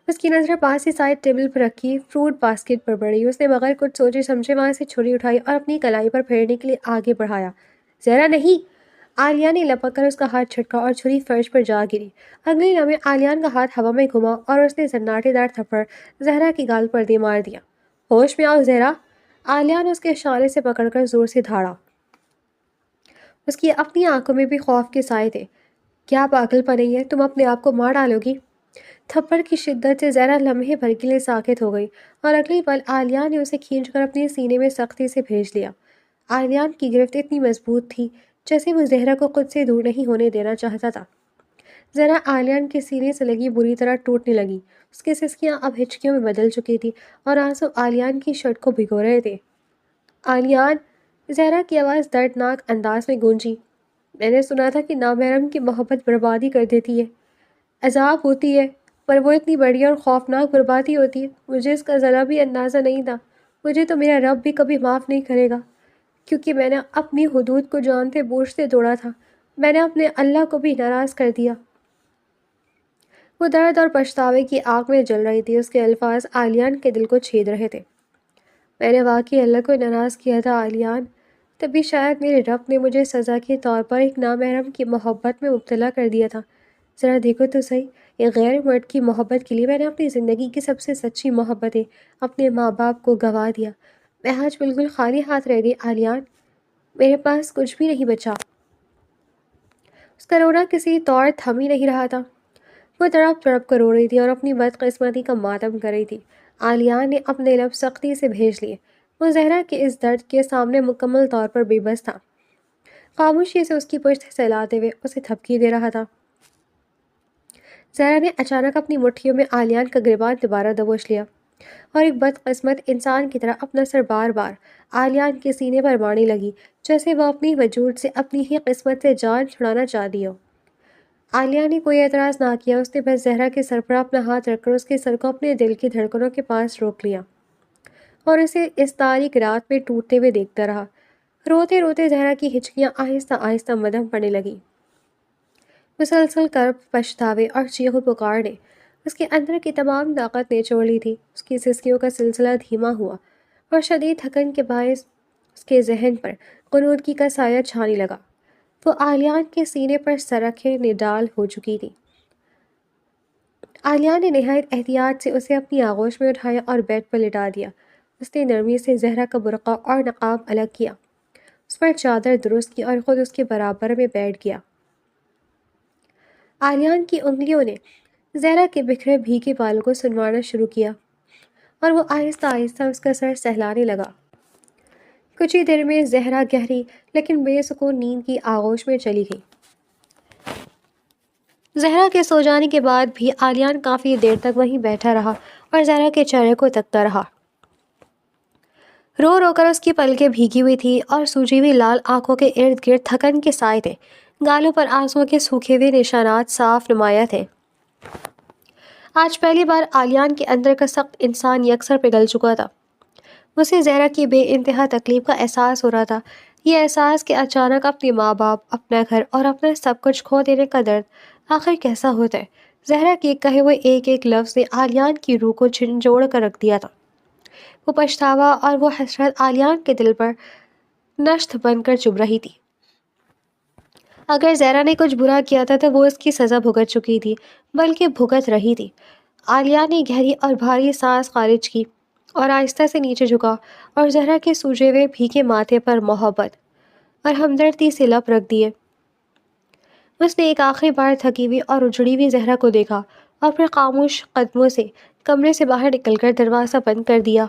اس کی نظر پاس ہی سائڈ ٹیبل پر رکھی فروٹ باسکٹ پر پڑی۔ اس نے بغیر کچھ سوچے سمجھے وہاں سے چھری اٹھائی اور اپنی کلائی پر پھیرنے کے لیے آگے بڑھایا۔ زہرا نہیں! عالیہ نے لپک کر اس کا ہاتھ چھٹکا اور چھری فرش پر جا گری۔ اگلے لمحے عالیان کا ہاتھ ہوا میں گھما اور اس نے سناٹے دار تھپڑ زہرا کی گال پر دے مار دیا۔ ہوش میں آؤ زہرا! عالیہ نے اس کے اشارے سے پکڑ کر زور سے دھاڑا۔ اس کی اپنی آنکھوں میں بھی خوف کے سائے تھے۔ کیا پاگل پن ہے، تم اپنے آپ کو مار ڈالو گی؟ تھپڑ کی شدت سے زہرا لمحے بھر کے لیے ساکت ہو گئی اور اگلی پل عالیہ نے اسے کھینچ کر اپنے سینے میں سختی سے بھیج لیا۔ عالیان کی گرفت اتنی مضبوط تھی جیسے وہ زہرا کو خود سے دور نہیں ہونے دینا چاہتا تھا۔ زہرا عالیان کے سینے سے لگی بری طرح ٹوٹنے لگی، اس کی سسکیاں اب ہچکیوں میں بدل چکی تھی اور آنسو عالیان کی شرٹ کو بھگو رہے تھے۔ عالیان! زہرا کی آواز دردناک انداز میں گونجی۔ میں نے سنا تھا کہ نامحرم کی محبت بربادی کر دیتی ہے، عذاب ہوتی ہے، پر وہ اتنی بڑی اور خوفناک بربادی ہوتی ہے، مجھے اس کا ذرا بھی اندازہ نہیں تھا۔ مجھے تو میرا رب بھی کبھی معاف نہیں کرے گا، کیونکہ میں نے اپنی حدود کو جانتے بوجھتے توڑا تھا، میں نے اپنے اللہ کو بھی ناراض کر دیا۔ وہ درد اور پچھتاوے کی آگ میں جل رہی تھی، اس کے الفاظ عالیان کے دل کو چھید رہے تھے۔ میں نے واقعی اللہ کو ناراض کیا تھا عالیان، تبھی شاید میرے رب نے مجھے سزا کے طور پر ایک نامحرم کی محبت میں مبتلا کر دیا تھا۔ ذرا دیکھو تو صحیح، ایک غیر مرد کی محبت کے لیے میں نے اپنی زندگی کی سب سے سچی محبتیں، اپنے ماں باپ کو گنوا دیا۔ میں آج بالکل خالی ہاتھ رہ گئی عالیان، میرے پاس کچھ بھی نہیں بچا۔ اس کا رونا کسی طور تھم ہی نہیں رہا تھا، وہ تڑپ تڑپ کر رو رہی تھی اور اپنی بدقسمتی کا ماتم کر رہی تھی۔ عالیان نے اپنے لب سختی سے بھیج لیے، وہ زہرا کے اس درد کے سامنے مکمل طور پر بے بس تھا، خاموشی سے اس کی پشت سہلاتے ہوئے اسے تھپکی دے رہا تھا۔ زہرا نے اچانک اپنی مٹھیوں میں عالیان کا گریبان دوبارہ دبوچ لیا اور ایک بدقسمت انسان کی طرح اپنا سر بار بار عالیان کے سینے پر مارنے لگی، جیسے وہ اپنی وجود سے اپنی ہی قسمت سے جان چھڑانا چاہتی ہو۔ عالیہ نے کوئی اعتراض نہ کیا، اس نے بس زہرا کے سر پر اپنا ہاتھ رکھ کر اس کے سر کو اپنے دل کی دھڑکنوں کے پاس روک لیا اور اسے اس تاریک رات میں ٹوٹتے ہوئے دیکھتا رہا۔ روتے روتے زہرا کی ہچکیاں آہستہ آہستہ مدھم پڑنے لگیں۔ مسلسل کرب، پچھتاوے اور چیخو پکار نے اس کے اندر کی تمام طاقت نچوڑ لی تھی۔ اس کی سسکیوں کا سلسلہ دھیما ہوا اور شدید تھکن کے باعث اس کے ذہن پر غنودگی کا سایہ چھانے لگا۔ وہ عالیان کے سینے پر سر رکھے نڈال ہو چکی تھی۔ عالیان نے نہایت احتیاط سے اسے اپنی آغوش میں اٹھایا اور بیڈ پر لٹا دیا۔ اس نے نرمی سے زہرا کا برقع اور نقاب الگ کیا، اس پر چادر درست کی اور خود اس کے برابر میں بیٹھ گیا۔ عالیان کی انگلیوں نے زہرا کے بکھرے بھیگے بالوں کو سنوارنا شروع کیا اور وہ آہستہ آہستہ اس کا سر سہلانے لگا۔ کچھ ہی دیر میں زہرا گہری لیکن بے سکون نیند کی آغوش میں چلی گئی۔ زہرا کے سو جانے کے بعد بھی عالیان کافی دیر تک وہیں بیٹھا رہا اور زہرا کے چہرے کو تکتا رہا۔ رو رو کر اس کی پلکیں بھیگی ہوئی تھی اور سوجی ہوئی لال آنکھوں کے ارد گرد تھکن کے سائے تھے۔ گالوں پر آنسوؤں کے سوکھے ہوئے نشانات صاف نمایاں تھے۔ آج پہلی بار عالیان کے اندر کا سخت انسان یکسر پگھل چکا تھا۔ اسے زہرا کی بے انتہا تکلیف کا احساس ہو رہا تھا۔ یہ احساس کہ اچانک اپنے ماں باپ، اپنا گھر اور اپنا سب کچھ کھو دینے کا درد آخر کیسا ہوتا ہے۔ زہرا کے کہے ہوئے ایک ایک لفظ نے عالیان کی روح کو جھنجھوڑ کر رکھ دیا تھا۔ وہ پچھتاوا اور وہ حسرت عالیان کے دل پر نشت بن کر چبھ رہی تھی۔ اگر زہرا نے کچھ برا کیا تھا تو وہ اس کی سزا بھگت چکی تھی، بلکہ بھگت رہی تھی۔ عالیہ نے گہری اور بھاری سانس خارج کی اور آہستہ سے نیچے جھکا اور زہرا کے سوجے ہوئے بھیگے ماتھے پر محبت اور ہمدردی سے لب رکھ دیے۔ اس نے ایک آخری بار تھکی ہوئی اور اجڑی ہوئی زہرا کو دیکھا اور پھر خاموش قدموں سے کمرے سے باہر نکل کر دروازہ بند کر دیا۔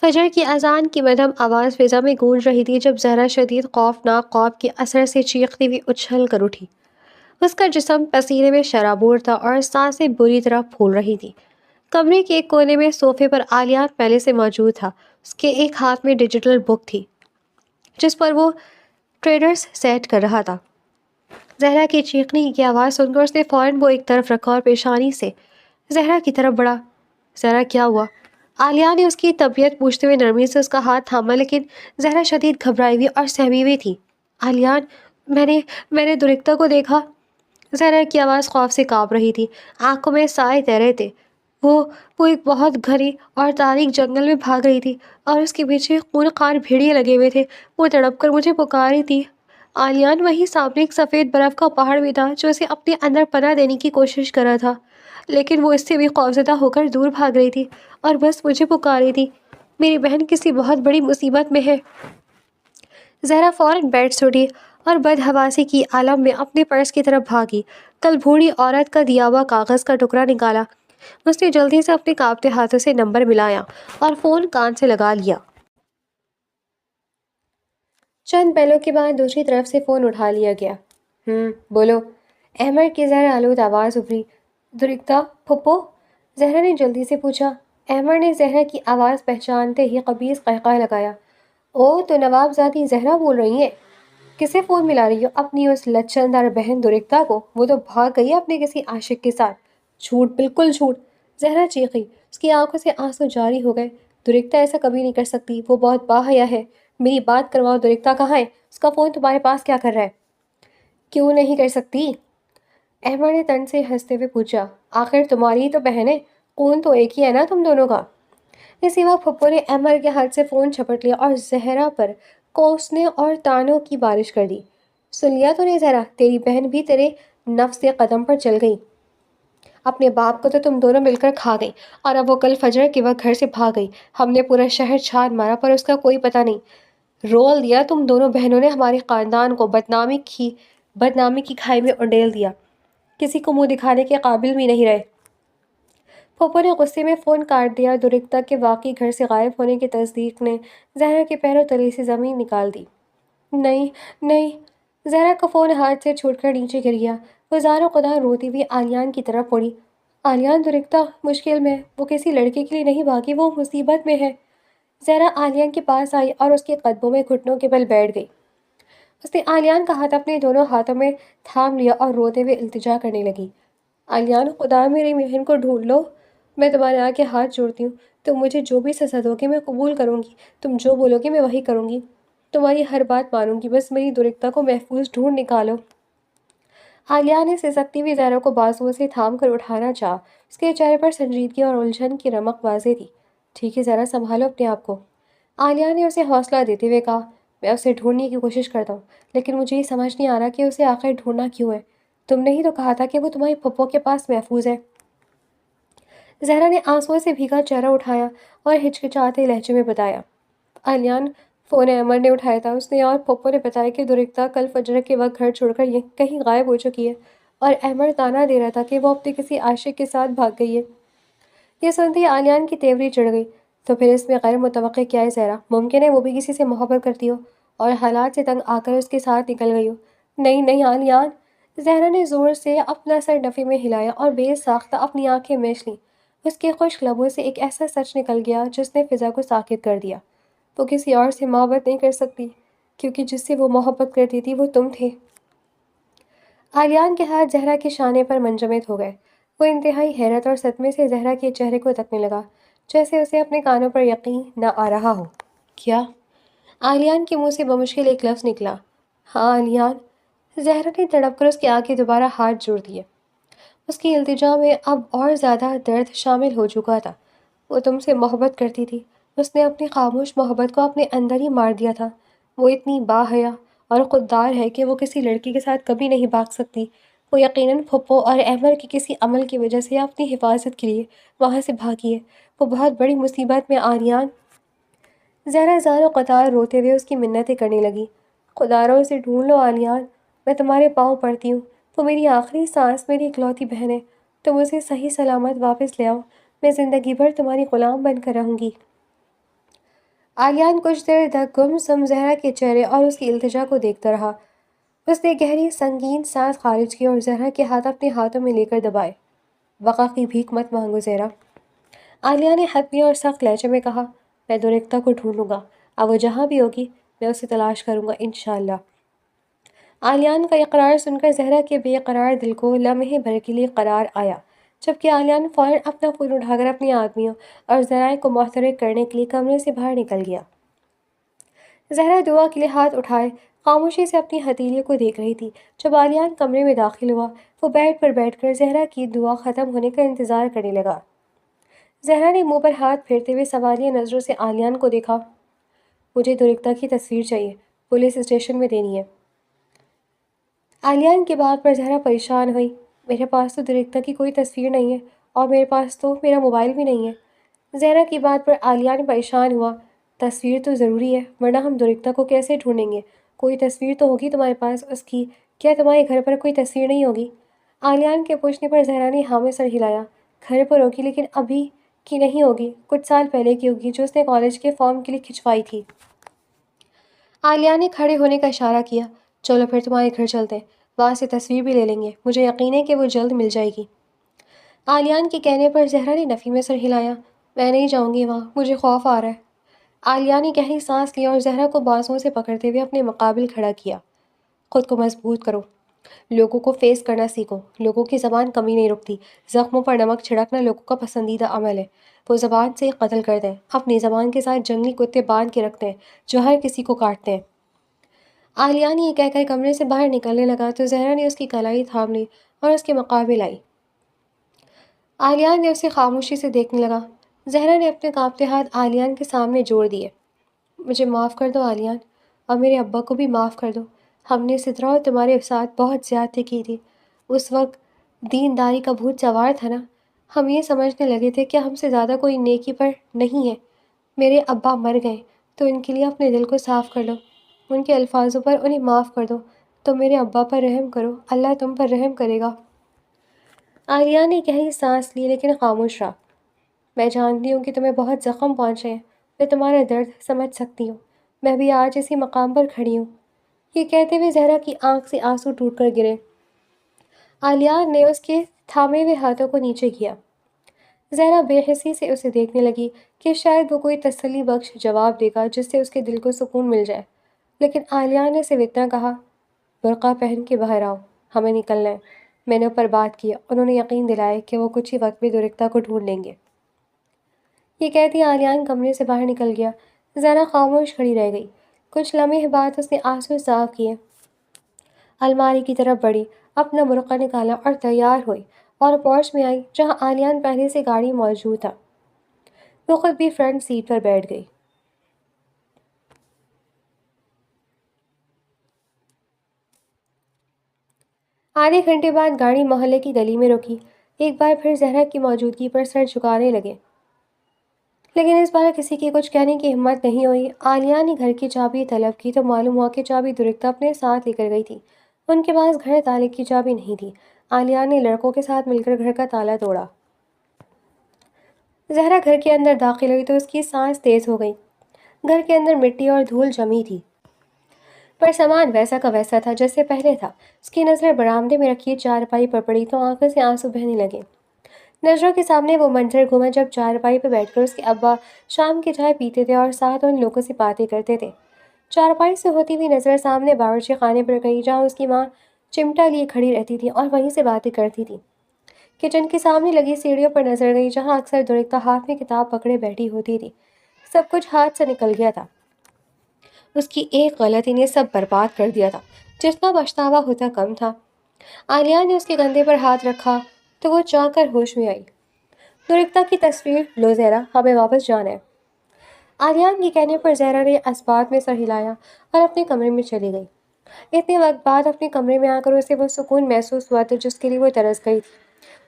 فجر کی اذان کی مدھم آواز فضا میں گونج رہی تھی جب زہرا شدید خوفناک خواب کے اثر سے چیختی ہوئی اچھل کر اٹھی۔ اس کا جسم پسینے میں شرابور تھا اور سانسیں بری طرح پھول رہی تھی۔ کمرے کے ایک کونے میں صوفے پر عالیان پہلے سے موجود تھا۔ اس کے ایک ہاتھ میں ڈیجیٹل بک تھی جس پر وہ ٹریڈرز سیٹ کر رہا تھا۔ زہرا کی چیخنے کی آواز سن کر اس نے فوراً وہ ایک طرف رکھا اور پیشانی سے زہرا کی طرف بڑھا۔ زہرا کیا ہوا؟ عالیہ نے اس کی طبیعت پوچھتے ہوئے نرمی سے اس کا ہاتھ تھاما، لیکن زہرا شدید گھبرائی ہوئی اور سہمی ہوئی تھی۔ عالیان، میں نے درکتا کو دیکھا۔ زہرا کی آواز خوف سے کانپ رہی تھی، آنکھوں میں سائے تیرے تھے۔ وہ ایک بہت گھنے اور تاریک جنگل میں بھاگ رہی تھی اور اس کے پیچھے خون خوار بھیڑیے لگے ہوئے تھے۔ وہ تڑپ کر مجھے پکار رہی تھی۔ عالیان، وہیں سامنے ایک سفید برف کا پہاڑ بھی تھا جو اسے اپنے اندر پناہ دینے کی کوشش کر رہا تھا، لیکن وہ اس سے بھی خوفزدہ ہو کر دور بھاگ رہی تھی اور بس مجھے پکار رہی تھی۔ میری بہن کسی بہت بڑی مصیبت میں ہے۔ زہرا فوراً بیٹھ سے اٹھی اور بدحواسی کی عالم میں اپنے پرس کی طرف بھاگی۔ کل بوڑھی عورت کا دیا ہوا کاغذ کا ٹکڑا نکالا۔ اس نے جلدی سے اپنے کانپتے ہاتھوں سے نمبر ملایا اور فون کان سے لگا لیا۔ چند پہلوں کے بعد دوسری طرف سے فون اٹھا لیا گیا۔ بولو۔ احمد کی زہر آلود آواز ابھری۔ درکتا پھپھو؟ زہرا نے جلدی سے پوچھا۔ احمد نے زہرا کی آواز پہچانتے ہی خبیث قہقہ لگایا۔ او، تو نواب زادی زہرا بول رہی ہیں؟ کسے فون ملا رہی ہو؟ اپنی اس لچن دار بہن درکتا کو؟ وہ تو بھاگ گئی اپنے کسی عاشق کے ساتھ۔ جھوٹ، بالکل جھوٹ، زہرا چیخی۔ اس کی آنکھوں سے آنسو جاری ہو گئے۔ درکتا ایسا کبھی نہیں کر سکتی، وہ بہت باحیا ہے۔ میری بات کرواؤ، درکتا کہاں ہے؟ اس کا فون تمہارے پاس کیا کر رہا ہے؟ کیوں نہیں کر سکتی؟ احمد نے تن سے ہنستے ہوئے پوچھا۔ آخر تمہاری ہی تو بہن ہے، خون تو ایک ہی ہے نا تم دونوں کا۔ اسی وقت پھپھو نے احمد کے ہاتھ سے فون جھپٹ لیا اور زہرا پر کوسنے اور تانوں کی بارش کر دی۔ سن لیا تو نے زہرا، تیری بہن بھی تیرے نفس کے قدم پر چل گئی۔ اپنے باپ کو تو تم دونوں مل کر کھا گئی اور اب وہ کل فجر کے وقت گھر سے بھاگ گئی۔ ہم نے پورا شہر چھان مارا پر اس کا کوئی پتہ نہیں۔ رول دیا تم دونوں بہنوں نے، ہمارے خاندان کو بدنامی کی کھائی میں انڈیل دیا، کسی کو منہ دکھانے کے قابل بھی نہیں رہے۔ پھپھو نے غصے میں فون کاٹ دیا۔ درکتا کے واقعی گھر سے غائب ہونے کی تصدیق نے زہرا کے پیروں تلے سے زمین نکال دی۔ نہیں۔ زہرا کا فون ہاتھ سے چھوٹ کر نیچے گر گیا۔ وہ زاروں قدار روتی ہوئی عالیان کی طرف پڑی۔ عالیان، درکتا مشکل میں ہے، وہ کسی لڑکے کے لیے نہیں بھاگی، وہ مصیبت میں ہے۔ زہرا عالیان کے پاس آئی اور اس کے قدموں میں گھٹنوں کے بل بیٹھ گئی۔ اس نے عالیان کا ہاتھ اپنے دونوں ہاتھوں میں تھام لیا اور روتے ہوئے التجا کرنے لگی۔ عالیان، خدا میری بہن کو ڈھونڈ لو، میں تمہارے آگے ہاتھ جوڑتی ہوں، تم مجھے جو بھی سزا دو گے میں قبول کروں گی، تم جو بولو گے میں وہی کروں گی، تمہاری ہر بات مانوں گی، بس میری درکتا کو محفوظ ڈھونڈ نکالو۔ عالیہ نے سسکتی ہوئی زہرا کو بازوؤں سے تھام کر اٹھانا چاہا۔ اس کے چہرے پر سنجیدگی اور الجھن کی رمق واضح تھی۔ ٹھیک ہے زہرا، سنبھالو اپنے آپ کو، عالیہ نے اسے حوصلہ دیتے ہوئے کہا۔ میں اسے ڈھونڈنے کی کوشش کرتا ہوں، لیکن مجھے یہ سمجھ نہیں آ رہا کہ اسے آخر ڈھونڈنا کیوں ہے۔ تم نے ہی تو کہا تھا کہ وہ تمہاری پھپھو کے پاس محفوظ ہے۔ زہرا نے آنسوؤں سے بھیگا چہرہ اٹھایا اور ہچکچاتے لہجے میں بتایا۔ عالیان، فون احمد نے اٹھایا تھا، اس نے اور پھپھو نے بتایا کہ درکتا کل فجر کے وقت گھر چھوڑ کر کہیں غائب ہو چکی ہے اور احمد تانا دے رہا تھا کہ وہ اپنے کسی عاشق کے ساتھ بھاگ گئی ہے۔ یہ سنتے ہی عالیان کی تیوری چڑھ گئی۔ تو پھر اس میں غیر متوقع کیا ہے زہرا؟ ممکن ہے وہ بھی کسی سے محبت کرتی ہو اور حالات سے تنگ آ کر اس کے ساتھ نکل گئی ہو۔ نہیں عالیان، زہرا نے زور سے اپنا سر نفی میں ہلایا اور بے ساختہ اپنی آنکھیں میچ لیں۔ اس کے خشک لبوں سے ایک ایسا سچ نکل گیا جس نے فضا کو ساکت کر دیا۔ وہ کسی اور سے محبت نہیں کر سکتی کیونکہ جس سے وہ محبت کرتی تھی وہ تم تھے۔ آلیان کے ہاتھ زہرا کے شانے پر منجمد ہو گئے۔ وہ انتہائی حیرت اور صدمے سے زہرا کے چہرے کو تکنے لگا، جیسے اسے اپنے کانوں پر یقین نہ آ رہا ہو۔ کیا؟ آلیان کے منہ سے بمشکل ایک لفظ نکلا۔ ہاں آلیان۔ زہرا نے تڑپ کر اس کے آگے دوبارہ ہاتھ جوڑ دیے۔ اس کی التجا میں اب اور زیادہ درد شامل ہو چکا تھا۔ وہ تم سے محبت کرتی تھی۔ اس نے اپنی خاموش محبت کو اپنے اندر ہی مار دیا تھا۔ وہ اتنی باحیا اور خوددار ہے کہ وہ کسی لڑکی کے ساتھ کبھی نہیں بھاگ سکتی۔ وہ یقیناً پھپھو اور احمد کے کسی عمل کی وجہ سے اپنی حفاظت کے لیے وہاں سے بھاگی ہے۔ وہ بہت بڑی مصیبت میں آلیان۔ زہرا زار و قطار روتے ہوئے اس کی منتیں کرنے لگی۔ خدا رو اسے ڈھونڈ لو آلیان، میں تمہارے پاؤں پڑتی ہوں۔ وہ میری آخری سانس، میری اکلوتی بہن ہے۔ تم اسے صحیح سلامت واپس لے آؤ، میں زندگی بھر تمہاری غلام بن کر رہوں گی۔ آلیان کچھ دیر تک گم سم زہرا کے چہرے اور اس کی التجا کو دیکھتا رہا۔ اس نے گہری سنگین سانس خارج کی اور زہرا کے ہاتھ اپنے ہاتھوں میں لے کر دبائے۔ بقا کی بھیک مت مانگو زہرا، عالیہ نے حتمی اور سخت لہجے میں کہا۔ میں درختہ کو ڈھونڈوں گا، اب وہ جہاں بھی ہوگی میں اسے تلاش کروں گا انشاءاللہ۔ عالیان کا اقرار سن کر زہرا کے بے قرار دل کو لمحے بھر کے لیے قرار آیا، جبکہ عالیان فوراً اپنا فون اٹھا کر اپنے آدمیوں اور ذرائع کو محترک کرنے کے لیے کمرے سے باہر نکل گیا۔ زہرا دعا کے لیے ہاتھ اٹھائے خاموشی سے اپنی ہتھیلیوں کو دیکھ رہی تھی۔ جب عالیان کمرے میں داخل ہوا، وہ بیڈ پر بیٹھ کر زہرا کی دعا ختم ہونے کا انتظار کرنے لگا۔ زہرا نے منہ پر ہاتھ پھیرتے ہوئے سوالیہ نظروں سے عالیان کو دیکھا۔ مجھے درختہ کی تصویر چاہیے، پولیس اسٹیشن میں دینی ہے۔ عالیان کی بات پر زہرا پریشان ہوئی۔ میرے پاس تو درختہ کی کوئی تصویر نہیں ہے اور میرے پاس تو میرا موبائل بھی نہیں ہے۔ زہرا کی بات پر عالیان پریشان ہوا۔ تصویر تو ضروری ہے ورنہ ہم درختہ کو کیسے ڈھونڈیں گے؟ کوئی تصویر تو ہوگی تمہارے پاس اس کی، کیا تمہارے گھر پر کوئی تصویر نہیں ہوگی؟ عالیان کے پوچھنے پر زہرا نے ہاں میں سر ہلایا۔ گھر پر ہوگی لیکن ابھی کی نہیں ہوگی، کچھ سال پہلے کی ہوگی جو اس نے کالج کے فارم کے لیے کھنچوائی تھی۔ عالیہ نے کھڑے ہونے کا اشارہ کیا۔ چلو پھر تمہارے گھر چلتے ہیں، وہاں سے تصویر بھی لے لیں گے، مجھے یقین ہے کہ وہ جلد مل جائے گی۔ عالیان کے کہنے پر زہرا نے نفی میں سر ہلایا۔ میں نہیں جاؤں گی وہاں، مجھے خوف آ رہا ہے۔ عالیہ نے گہری سانس لیا اور زہرا کو بازوؤں سے پکڑتے ہوئے اپنے مقابل کھڑا کیا۔ خود کو مضبوط کرو، لوگوں کو فیس کرنا سیکھو، لوگوں کی زبان کمی نہیں رکتی، زخموں پر نمک چھڑکنا لوگوں کا پسندیدہ عمل ہے، وہ زبان سے قتل کرتے ہیں، اپنی زبان کے ساتھ جنگلی کتے باندھ کے رکھتے ہیں جو ہر کسی کو کاٹتے ہیں۔ عالیہ نے یہ کہہ کر کمرے سے باہر نکلنے لگا تو زہرا نے اس کی کلائی تھام لی اور اس کے مقابل آئی۔ عالیان نے اسے خاموشی سے دیکھنے لگا۔ زہرا نے اپنے کانپتے ہاتھ عالیان کے سامنے جوڑ دیے۔ مجھے معاف کر دو عالیان، اور میرے ابا کو بھی معاف کر دو۔ ہم نے سترا اور تمہارے ساتھ بہت زیادتی کی تھی۔ اس وقت دینداری کا بھوت سوار تھا نا، ہم یہ سمجھنے لگے تھے کہ ہم سے زیادہ کوئی نیکی پر نہیں ہے۔ میرے ابا مر گئے تو ان کے لیے اپنے دل کو صاف کر لو، ان کے الفاظوں پر انہیں معاف کر دو۔ تم میرے ابا پر رحم کرو، اللہ تم پر رحم کرے گا۔ عالیہ نے گہری سانس لی لیکن خاموش رہا۔ میں جانتی ہوں کہ تمہیں بہت زخم پہنچے ہیں، میں تمہارا درد سمجھ سکتی ہوں، میں بھی آج اسی مقام پر کھڑی ہوں۔ یہ کہتے ہوئے زہرا کی آنکھ سے آنسو ٹوٹ کر گرے۔ عالیہ نے اس کے تھامے ہوئے ہاتھوں کو نیچے کیا۔ زہرا بے حسی سے اسے دیکھنے لگی کہ شاید وہ کوئی تسلی بخش جواب دے گا جس سے اس کے دل کو سکون مل جائے، لیکن عالیہ نے صرف اتنا کہا، برقع پہن کے باہر آؤ، ہمیں نکلنا ہے۔ میں نے اوپر بات کی، انہوں نے یقین دلایا کہ وہ کچھ ہی وقت میں درختہ کو ڈھونڈ لیں گے۔ یہ کہتی عالیان کمرے سے باہر نکل گیا۔ زہرا خاموش کھڑی رہ گئی۔ کچھ لمحے بعد اس نے آنسو صاف کیے، الماری کی طرف بڑھی، اپنا برقع نکالا اور تیار ہوئی اور پورچ میں آئی جہاں عالیان پہلے سے گاڑی موجود تھا۔ وہ خود بھی فرنٹ سیٹ پر بیٹھ گئی۔ آدھے گھنٹے بعد گاڑی محلے کی گلی میں رکی۔ ایک بار پھر زہرا کی موجودگی پر سر جھکانے لگے، لیکن اس بار کسی کی کچھ کہنے کی ہمت نہیں ہوئی۔ عالیہ نے گھر کی چابی طلب کی تو معلوم ہوا کہ چابی درختہ اپنے ساتھ لے کر گئی تھی۔ ان کے پاس گھر تالے کی چابی نہیں تھی۔ عالیہ نے لڑکوں کے ساتھ مل کر گھر کا تالا توڑا۔ زہرا گھر کے اندر داخل ہوئی تو اس کی سانس تیز ہو گئی۔ گھر کے اندر مٹی اور دھول جمی تھی۔ پر سامان ویسا کا ویسا تھا جیسے پہلے تھا۔ اس کی نظر برآمدے میں رکھی چارپائی پر پڑی تو آنکھوں سے آنسو بہنے لگے۔ نظروں کے سامنے وہ منظر گھوما جب چارپائی پہ بیٹھ کر اس کے ابا شام کی چائے پیتے تھے اور ساتھ ان لوگوں سے باتیں کرتے تھے۔ چارپائی سے ہوتی ہوئی نظر سامنے باورچی خانے پر گئی جہاں اس کی ماں چمٹا لیے کھڑی رہتی تھی اور وہیں سے باتیں کرتی تھی۔ کچن کے سامنے لگی سیڑھیوں پر نظر گئی جہاں اکثر درختہ ہاتھ میں کتاب پکڑے بیٹھی ہوتی تھی۔ سب کچھ ہاتھ سے نکل گیا تھا۔ اس کی ایک غلطی نے سب برباد کر دیا تھا۔ جتنا پچھتاوا ہوتا کم تھا۔ عالیہ نے اس کے کندھے پر ہاتھ رکھا تو وہ چونک کر ہوش میں آئی۔ درختہ کی تصویر لو زہرا، ہمیں واپس جانا ہے۔ عالیان کے کہنے پر زہرا نے اسبات میں سر ہلایا اور اپنے کمرے میں چلی گئی۔ اتنے وقت بعد اپنے کمرے میں آ کر اسے وہ سکون محسوس ہوا تھا جس کے لیے وہ ترس گئی تھی۔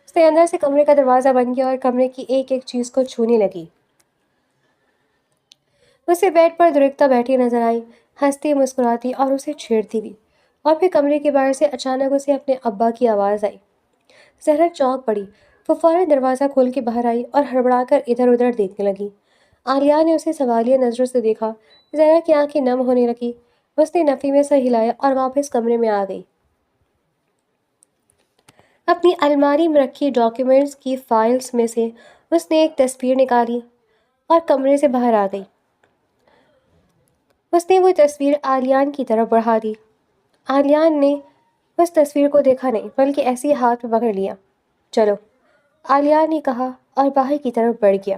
اس نے اندر سے کمرے کا دروازہ بند کیا اور کمرے کی ایک ایک چیز کو چھونے لگی۔ اسے بیڈ پر درختہ بیٹھی نظر آئی، ہنستی مسکراتی اور اسے چھیڑتی بھی۔ اور پھر کمرے کے باہر سے اچانک اسے اپنے ابا کی آواز آئی۔ زہرا چونک پڑی۔ وہ فوراً دروازہ کھول کے باہر آئی اور ہڑبڑا کر ادھر ادھر دیکھنے لگی۔ عالیہ نے اسے سوالیہ نظروں سے دیکھا۔ زہرا کی آنکھیں نم ہونے لگی۔ اس نے نفی میں سر ہلایا اور واپس کمرے میں آ گئی۔ اپنی الماری میں رکھی ڈاکیومنٹس کی فائلز میں سے اس نے ایک تصویر نکالی اور کمرے سے باہر آ گئی۔ اس نے وہ تصویر عالیان کی طرف بڑھا دی۔ عالیان نے اس تصویر کو دیکھا نہیں بلکہ ایسے ہی ہاتھ میں پکڑ لیا۔ چلو، عالیہ نے کہا اور باہر کی طرف بڑھ گیا۔